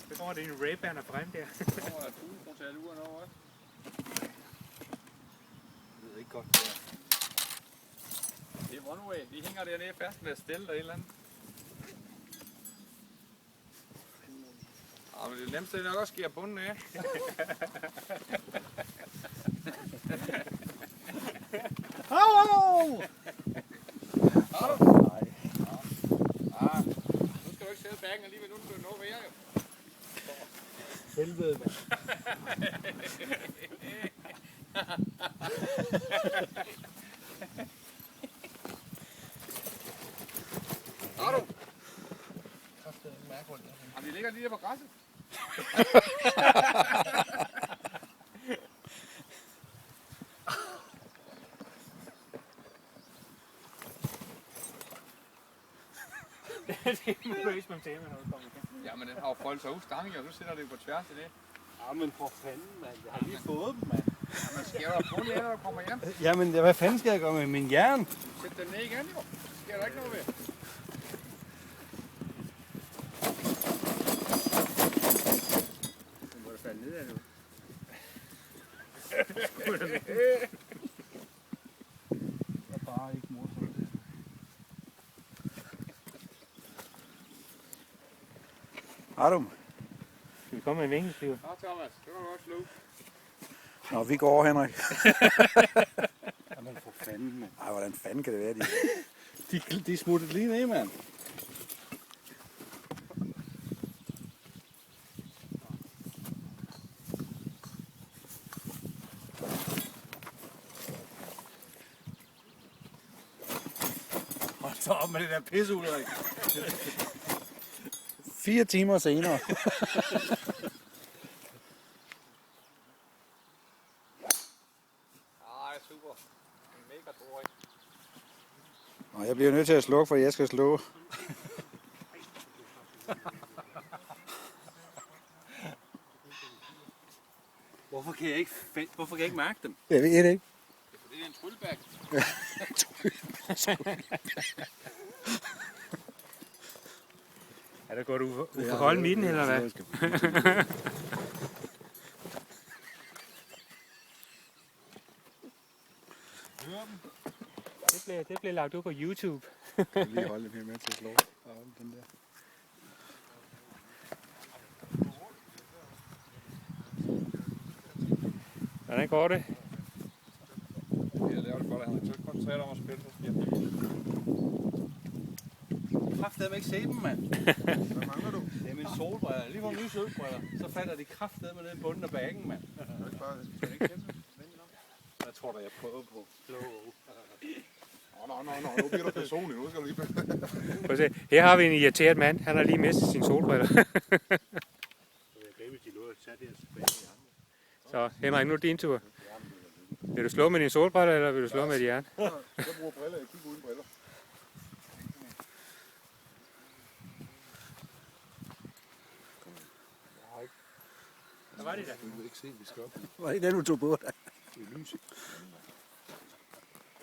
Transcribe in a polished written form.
Så kommer det en Ray-Ban og frem der. Så kommer der fuglekrotaluren over også. Det ved ikke godt det er. Det er runway. De hænger dernede fast med at stille der et eller andet. Ja, men det nemmeste er nok også at skære bunden af. Au! Nu skal du ikke sætte bagen alligevel, nu skal du nå mere jo. Helvede, mand. Har du? Jamen, de ligger lige der på græsset. Det må du ikke spænde med, når du kommer igen. Jamen, den har jo foldet sig ud stangen, og nu sætter det på tværs af det. Ja, men for fanden, mand. Jeg har lige fået dem, mand. Jamen, skal der på det, når du kommer hjem? Jamen, hvad fanden skal jeg gøre med min jern? Sæt den ned igen, jo. Det sker der ikke noget ved. Nu må du falde ned af nu. Det er bare ikke morsomt. Adam. Skal vi komme med en vinkelskive? Nå, Thomas, det var du også slå. Nå, vi går over, Henrik. Jamen for fanden, mand. Ej, hvordan fanden kan det være, de smuttede lige ned, mand. Hold så op med det der pisse, Ulrik. 4 timer senere. Super. En mega dårlig. Og jeg bliver nødt til at slukke, for jeg skal slå. Hvorfor kan jeg ikke mærke dem? Jeg ved det ikke. Det er en tryllebæk. Er det godt uforholdt midten, eller hvad? Det blev lagt ud på YouTube. Jeg kan lige holde dem her med til at slå. Den der. Hvordan går det? Jeg laver det for dig, Henrik. Så koncentrerer dig om at spille. Kraftedeme ikke se dem, mand. Hvad mangler du? Det er mine solbriller. Lige hvor nye solbriller. Så falder de kraftedeme ned i bunden af bagen, mand. Jeg tror da, jeg prøver på. Nå, nu bliver du personlig. Nu skal du lige... Prøv at se. Her har vi en irriteret mand. Han har lige mistet sine solbriller. Så Henrik, nu er det din tur. Vil du slå med dine solbriller, eller vil du slå med dit jern? Jeg bruger briller. Jeg kigger uden briller. Hvad var det der? Jeg vil ikke se, vi skal op. Var det ikke den, du tog på? Det er lys.